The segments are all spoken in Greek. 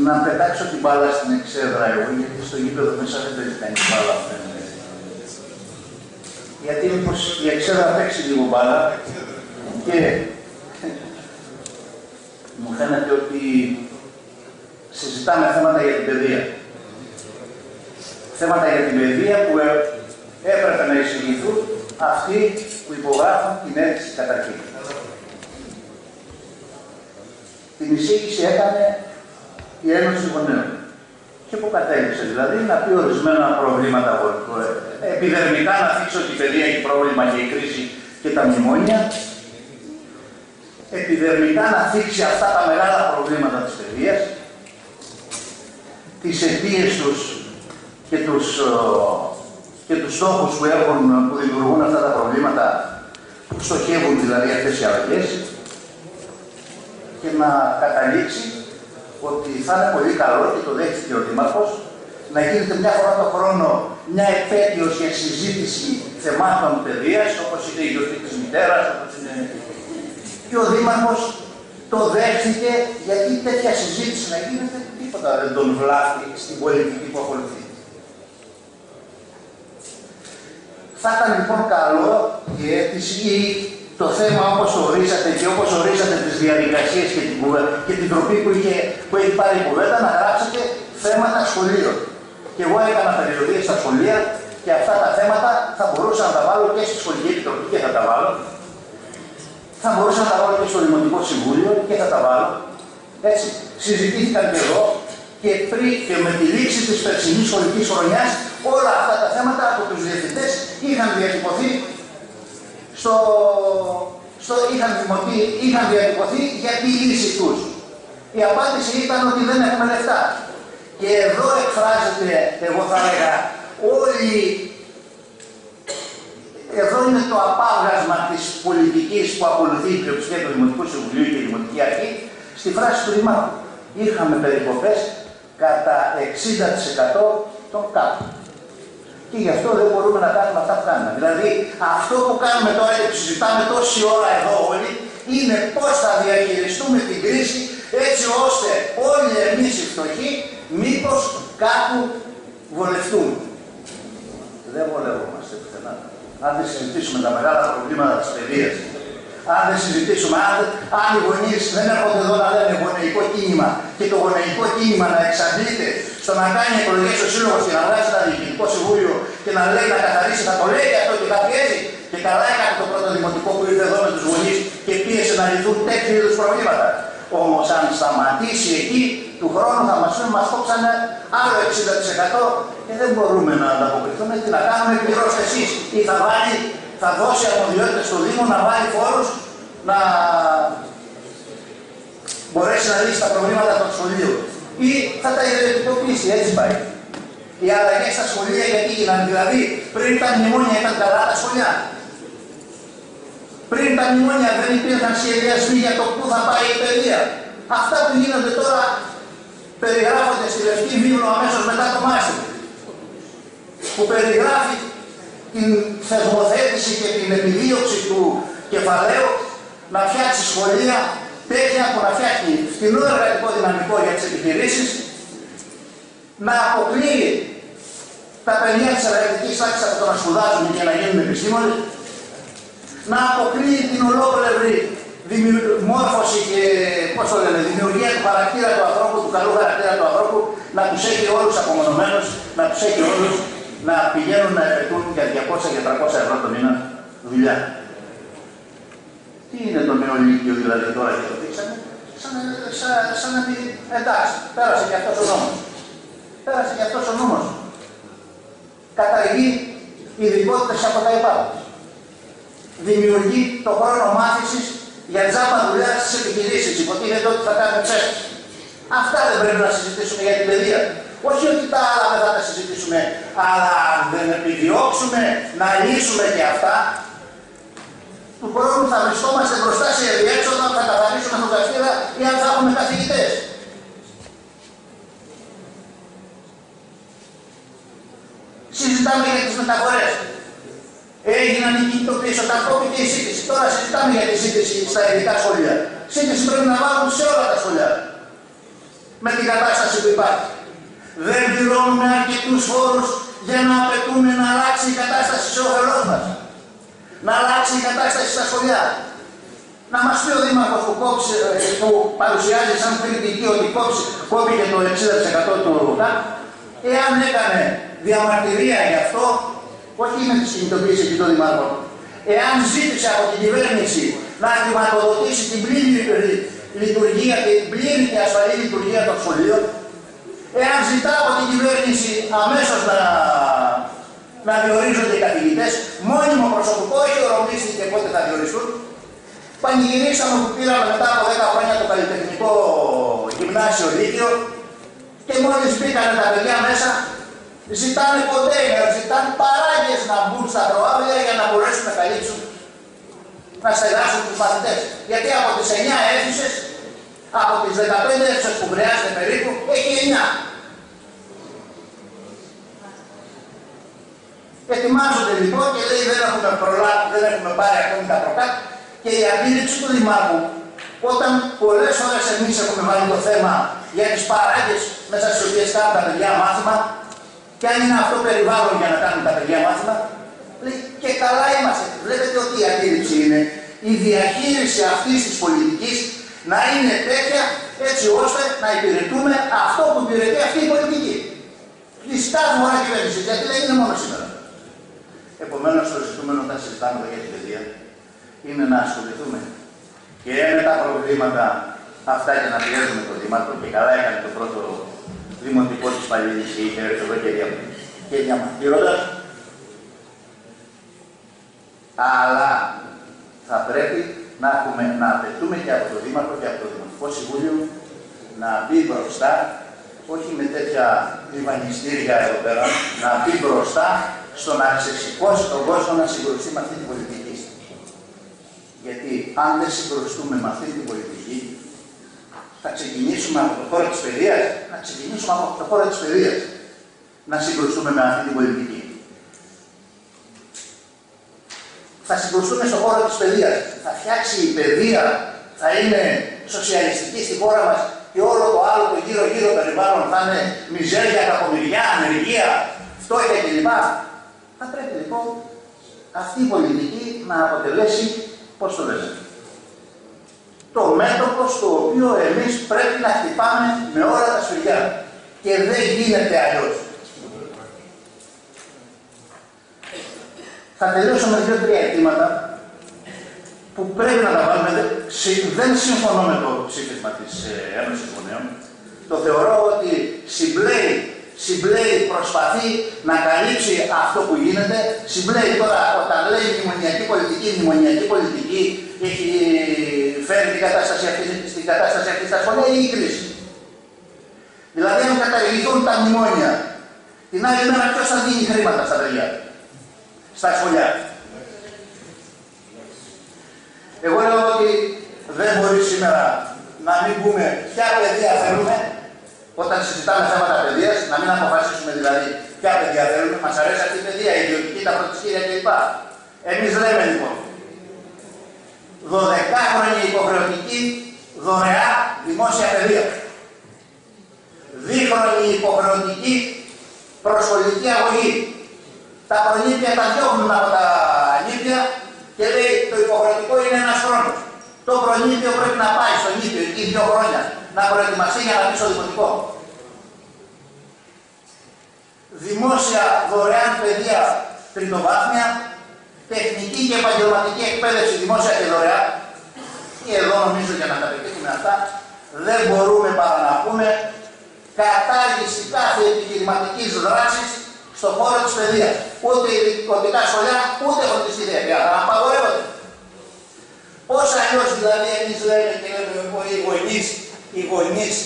να πετάξω την μπάλα στην εξέδρα εγώ, γιατί στο γήπεδο μέσα δεν παίζει κανείς μπάλα. Γιατί μήπως η εξέδρα παίξει λίγο μπάλα και μου φαίνεται ότι συζητάμε θέματα για την παιδεία. Θέματα για την παιδεία που έπρεπε να εισηγηθούν αυτοί που υπογράφουν την αίτηση καταρχήν. Την εισήγηση έκανε η Ένωση Γονέων. Και που κατέληξε δηλαδή να πει ορισμένα προβλήματα. Επιδερμικά να θίξει ότι η παιδεία έχει πρόβλημα και η κρίση και τα μνημόνια. Επιδερμικά να θίξει αυτά τα μεγάλα προβλήματα της παιδείας, τις αιτίες τους και τους στόχους που δημιουργούν αυτά τα προβλήματα, που στοχεύουν δηλαδή αυτές οι αλλαγές, και να καταλήξει ότι θα είναι πολύ καλό, και το δέχτηκε ο Δήμαρχος, να γίνεται μια φορά το χρόνο μια επέτειος για συζήτηση θεμάτων παιδείας, όπως είναι η γιορτή της μητέρας, όπως είναι... Και ο Δήμαρχος το δέχτηκε, γιατί τέτοια συζήτηση να γίνεται, τίποτα δεν τον βλάφτει στην πολιτική που ακολουθεί. Θα ήταν λοιπόν καλό η αίτηση ή το θέμα όπως ορίσατε και όπως ορίσατε τις διαδικασίες και την τροπή που έχει πάρει η κουβέντα, να γράψετε θέματα σχολείων. Και εγώ έκανα περιοδίες στα σχολεία και αυτά τα θέματα θα μπορούσα να τα βάλω και στη Σχολική Επιτροπή και θα τα βάλω. Θα μπορούσα να τα βάλω και στο Δημοτικό Συμβούλιο και θα τα βάλω. Έτσι, συζητήθηκαν και εδώ και με τη λήξη της περσινής σχολικής χρονιάς όλα αυτά τα θέματα από τους διευθυντές είχαν διατυπωθεί είχαν διατυπωθεί για τη λύση τους. Η απάντηση ήταν ότι δεν έχουμε λεφτά. Και εδώ εκφράζεται, εγώ θα έλεγα, εδώ είναι το απάβγασμα της πολιτικής που ακολουθεί η πλειοψηφία του Δημοτικού Συμβουλίου και η Δημοτική Αρχή στη φράση του Δημάρχου. Είχαμε περικοπές κατά 60% των κάτω. Και γι' αυτό δεν μπορούμε να κάνουμε αυτά που κάνουμε. Δηλαδή, αυτό που κάνουμε τώρα και που συζητάμε τόση ώρα εδώ όλοι, είναι πώς θα διαχειριστούμε την κρίση έτσι ώστε όλοι εμείς οι φτωχοί μήπως κάπου βολευτούμε. Δεν βολευόμαστε πουθενά. Αν δεν συζητήσουμε τα μεγάλα προβλήματα της παιδείας, αν δεν συζητήσουμε, αν οι γονείς δεν έρχονται εδώ να λένε γονεϊκό κίνημα και το γονεϊκό κίνημα να εξαντλείται στο να κάνει εκλογές ο Σύλλογος και να βγάζει ένα διοικητικό συμβούλιο και να λέει να καθαρίσει, θα το λέει και αυτό και θα πιέζει. Και καλά έκανε το πρώτο δημοτικό που ήρθε εδώ με τους γονείς και πίεσε να λυθούν τέτοιου είδους προβλήματα. Όμως αν σταματήσει εκεί, του χρόνου θα μας κόψανε άλλο 60% και δεν μπορούμε να ανταποκριθούμε. Τι να κάνουμε, πληρώστε εσείς. Ή θα δώσει αρμοδιότητες στο Δήμο να βάλει φόρους, να μπορέσει να λύσει τα προβλήματα των σχολείων. Ή θα τα ιδιωτικοποιήσει, έτσι πάει. Οι αλλαγές στα σχολεία γιατί γίνανε, δηλαδή πριν τα μνημόνια ήταν καλά τα σχολεία. Πριν τα μνημόνια δεν υπήρχαν σχεδιασμοί για το πού θα πάει η παιδεία. Αυτά που γίνονται τώρα περιγράφονται στη Λευκή Βίβλο αμέσως μετά το Μάστρι. Που περιγράφει την θεσμοθέτηση και την επιδίωξη του κεφαλαίου να φτιάξει σχολεία τέτοια που να φτιάχνει φτηνό εργατικό δυναμικό για τις επιχειρήσεις, να αποκλείει τα παιδιά της εργατικής τάξης από το να σπουδάζουν και να γίνουν επιστήμονες, να αποκλείει την ολόκληρη μόρφωση και δημιουργία του χαρακτήρα του ανθρώπου, του καλού χαρακτήρα του ανθρώπου, να τους έχει όλους απομονωμένους, να τους έχει όλους να πηγαίνουν να επαιτούν για 200 και 300 ευρώ το μήνα δουλειά. Τι είναι το νεολύκειο δηλαδή τώρα και το δείξαμε, σαν να πει εντάξει, πέρασε και αυτός ο νόμος. Πέρασε και αυτός ο νόμος. Καταργεί ειδικότητες από τα υπάρχοντα. Δημιουργεί το χρόνο μάθησης για τζάμπα δουλειά στις επιχειρήσεις. Υποτίθεται ότι θα κάνουμε ψεύσεις. Αυτά δεν πρέπει να συζητήσουμε για την παιδεία. Όχι ότι τα άλλα δεν θα τα συζητήσουμε, αλλά αν δεν επιδιώξουμε να λύσουμε και αυτά, του χρόνου θα βρισκόμαστε μπροστά σε διέξοδο αν θα καθαρίσουμε τον καυτήρα ή αν θα έχουμε καθηγητές. Συζητάμε για τις μεταφορές. Έγιναν οι κινητοποιήσεις όταν κόπηκε η σύντηση. Τώρα συζητάμε για τη σύντηση στα ειδικά σχολεία. Σύντηση πρέπει να βάλουν σε όλα τα σχολεία. με την κατάσταση που υπάρχει. Δεν πληρώνουμε αρκετούς φόρους για να απαιτούμε να αλλάξει η κατάσταση σε όφελός μας. Να αλλάξει η κατάσταση στα σχολεία. Να μας πει ο Δήμαρχος που παρουσιάζει σαν κριτική ότι κόπηκε το 60% του ΡΟΥΤΑ, εάν έκανε διαμαρτυρία γι' αυτό, όχι με τη κινητοποίηση και των Δημάρχων, εάν ζήτησε από την κυβέρνηση να χρηματοδοτήσει την πλήρη λειτουργία, την πλήρη και ασφαλή λειτουργία των σχολείων, εάν ζητά από την κυβέρνηση αμέσως να διορίζονται οι καθηγητές, μόνιμο προσωπικό, όχι ορομίστηκε πότε θα διοριστούν. Πανηγυρίσαμε που πήραμε μετά από 10 χρόνια το καλλιτεχνικό γυμνάσιο Λύκειο και μόλις μπήκανε τα παιδιά μέσα, ζητάνε κοντέινερ, ζητάνε παράγες να μπουν στα προάβλια για να μπορέσουν να καλύψουν, να στεγάσουν τους μαθητές. Γιατί από τις 9 αίθουσες, από τις 15 αίθουσες που χρειάζεται περίπου, έχει 9. Ετοιμάζονται λοιπόν και λέει δεν έχουμε πάρει ακόμη τα προκάτ. Και η αντίληψη του Δημάρχου, όταν πολλές ώρες εμείς έχουμε βάλει το θέμα για τις παράγες μέσα στις οποίες κάνουν τα παιδιά μάθημα, και αν είναι αυτό περιβάλλον για να κάνουν τα παιδιά μάθημα, λέει και καλά είμαστε. Βλέπετε ότι η αντίληψη είναι η διαχείριση αυτής της πολιτικής να είναι τέτοια έτσι ώστε να υπηρετούμε αυτό που υπηρετεί αυτή η πολιτική. Φυσικά φορά κυβέρνηση, γιατί δεν είναι μόνο σήμερα. Επομένως, το ζητούμενο όταν συζητάμε εδώ για την παιδεία είναι να ασχοληθούμε και με τα προβλήματα αυτά για να πιέζουμε το Δήμαρχο, και καλά έκανε το πρώτο δημοτικό της Παλαιής και είχε έρθει εδώ και διαμαρτύροντας. Αλλά θα πρέπει να απαιτούμε και από το Δήμαρχο και από το Δημοτικό Συμβούλιο να μπει μπροστά, όχι με τέτοια διβανιστήρια εδώ πέρα, να μπει μπροστά στο να ξεσηκώσει τον κόσμο να συγκρουστεί με αυτή την πολιτική. Γιατί αν δεν συγκρουστούμε με αυτή την πολιτική, θα ξεκινήσουμε από το χώρο της παιδείας, να συγκρουστούμε με αυτή την πολιτική. Θα συγκρουστούμε στον χώρο της παιδείας. Θα φτιάξει η παιδεία, θα είναι σοσιαλιστική στη χώρα μας και όλο το άλλο το γύρω-γύρω περιβάλλον θα είναι μιζέρια, κακομοιριά, ανεργία, φτώχεια κλπ. Θα πρέπει λοιπόν αυτή η πολιτική να αποτελέσει, πώς το λέμε, το μέτωπο στο οποίο εμείς πρέπει να χτυπάμε με όλα τα σφυριά. Και δεν γίνεται αλλιώς. Θα τελειώσω με 2-3 αιτήματα που πρέπει να τα βάλουμε. Δεν συμφωνώ με το ψήφισμα της Ένωσης Γονέων. Το θεωρώ ότι συμπλέει, προσπαθεί να καλύψει αυτό που γίνεται. Συμπλέει τώρα, όταν λέει μνημονιακή πολιτική έχει φέρει την κατάσταση αυτή στα σχολεία ή η κρίση. Δηλαδή, αν καταργηθούν τα μνημόνια, την άλλη μέρα ποιος θα δίνει χρήματα στα παιδιά, στα σχολεία. Εγώ λέω ότι δεν μπορεί σήμερα να μην πούμε ποια παιδεία θέλουμε, όταν συζητάμε θέματα παιδείας, να μην αποφασίσουμε δηλαδή ποια παιδεία θέλουμε. Μας αρέσει αυτή η παιδεία, η ιδιωτική, τα φροντιστήρια κλπ. Εμείς λέμε λοιπόν 12χρονη υποχρεωτική δωρεά δημόσια παιδεία. 2χρονη υποχρεωτική προσχολική αγωγή. Τα προνήπια τα διώχνουν από τα νήπια και λέει το υποχρεωτικό είναι 1 χρόνος. Το προνήπιο πρέπει να πάει στο νήπιο εκεί 2 χρόνια να προετοιμαστεί για να μπει στο δημοτικό. Δημόσια δωρεάν παιδεία τριτοβάθμια, τεχνική και επαγγελματική εκπαίδευση δημόσια και δωρεάν. Και εδώ νομίζω για να τα πετύχουμε αυτά δεν μπορούμε παρά να πούμε κατάργηση κάθε επιχειρηματικής δράσης στον χώρο της παιδείας. Ούτε ειδικοτικά σχολεία, ούτε φροντιστήρια πια. Απαγορεύονται. Πώς αλλιώς δηλαδή εμείς λέμε και λέμε οι γονείς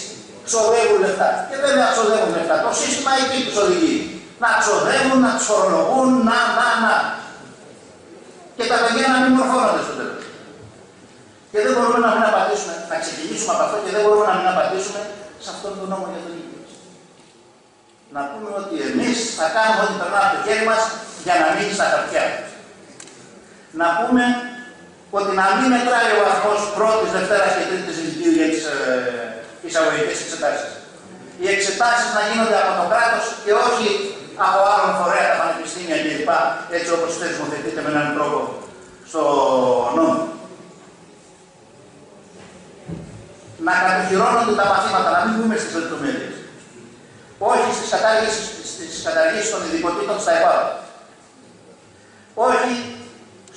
ξοδεύουν λεφτά. Και δεν ξοδεύουν λεφτά. Το σύστημα εκεί τους οδηγεί. Να ξοδεύουν, να τους φορολογούν, να. Και τα παιδιά να μην μορφώνονται στο τέλος. Και δεν μπορούμε να μην απαντήσουμε, να ξεκινήσουμε από αυτό και δεν μπορούμε να μην απαντήσουμε σε αυτόν τον νόμο για το Λύκειο. Να πούμε ότι εμείς θα κάνουμε ό,τι περνά από το χέρι μας για να μείνει στα χαρτιά. Να πούμε ότι να μην μετράει ο βαθμός πρώτης, Δευτέρας και Τρίτης Λυκείου για τις εισαγωγικές εξετάσεις. εξετάσεις να γίνονται από το κράτος και όχι από άλλον φορέα, τα πανεπιστήμια κλπ. Έτσι όπως θεσμοθετείται με έναν τρόπο στο νόμο. Να κατοχυρώνονται τα μαθήματα, να μην μπούμε στις λεπτομέρειες. Όχι στις καταργήσεις των ειδικοτήτων στα ΕΠΑΔ. Όχι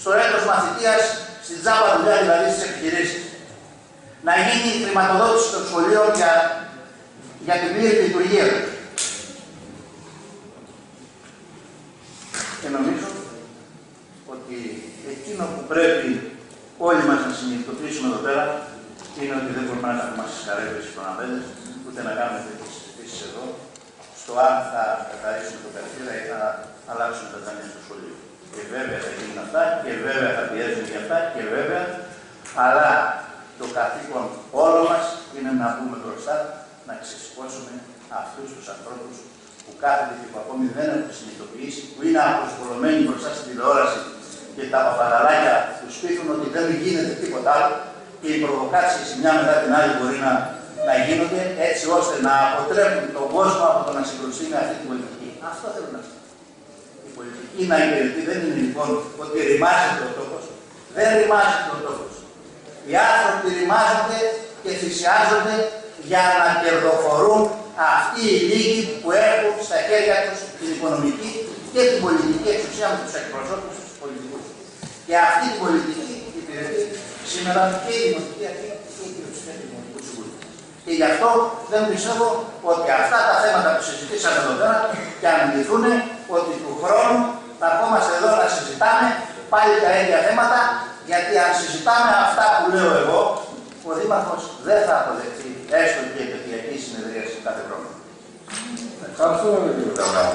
στο έτος μαθητείας, στην τζάμπα δουλειά, δηλαδή στις επιχειρήσεις. Να γίνει η χρηματοδότηση των σχολείων για την πλήρη λειτουργία του. Και νομίζω ότι εκείνο που πρέπει όλοι μας να συνειδητοποιήσουμε εδώ πέρα είναι ότι δεν μπορούμε να κάνουμε στις καρέκλες στους προναβέντες, ούτε να κάνουμε τέτοιες συζητήσεις εδώ, στο αν θα καθαρίσουμε το καρφύρα ή θα αλλάξουμε τα δάνεια στο σχολείο. Και βέβαια θα γίνουν αυτά, και βέβαια θα πιέζουν για αυτά, και βέβαια, αλλά το καθήκον όλων μας είναι να μπούμε μπροστά, να ξεσηκώσουμε αυτούς τους ανθρώπους που κάθονται και που ακόμη δεν έχουν συνειδητοποιήσει, που είναι αποσχολωμένοι μπροστά στην τηλεόραση και τα παπαγαλάκια του σπίθουν ότι δεν γίνεται τίποτα άλλο και οι προβοκάτσιες η μια μετά την άλλη μπορεί να γίνονται έτσι ώστε να αποτρέπουν τον κόσμο από το να συγκρουστεί με αυτή την πολιτική. Αυτό θέλουν να στείλουν. Η πολιτική να υπηρετεί δεν είναι λοιπόν ότι ρημάζεται ο τόπος. Δεν ρημάζεται ο τόπος. Οι άνθρωποι ρημάζονται και θυσιάζονται για να κερδοφορούν αυτοί οι λίγοι που έχουν στα χέρια τους την οικονομική και την πολιτική εξουσία με τους εκπροσώπους τους πολιτικούς. Και αυτή την πολιτική υπηρετεί σήμερα και η Δημοτική Αρχή και η Κυριολεξία του Δημοτικού Συμβουλίου. Και γι' αυτό δεν πιστεύω ότι αυτά τα θέματα που συζητήσαμε εδώ πέρα και αν λυθούν, ότι του χρόνου θα ερχόμαστε εδώ να συζητάμε πάλι τα ίδια θέματα, γιατί αν συζητάμε αυτά που λέω εγώ, ο Δήμαρχος δεν θα αποδεχτεί έστω και επαιτειακή συνεδρίαση κάθε χρόνο. Ευχαριστούμε, κύριε Καβρά.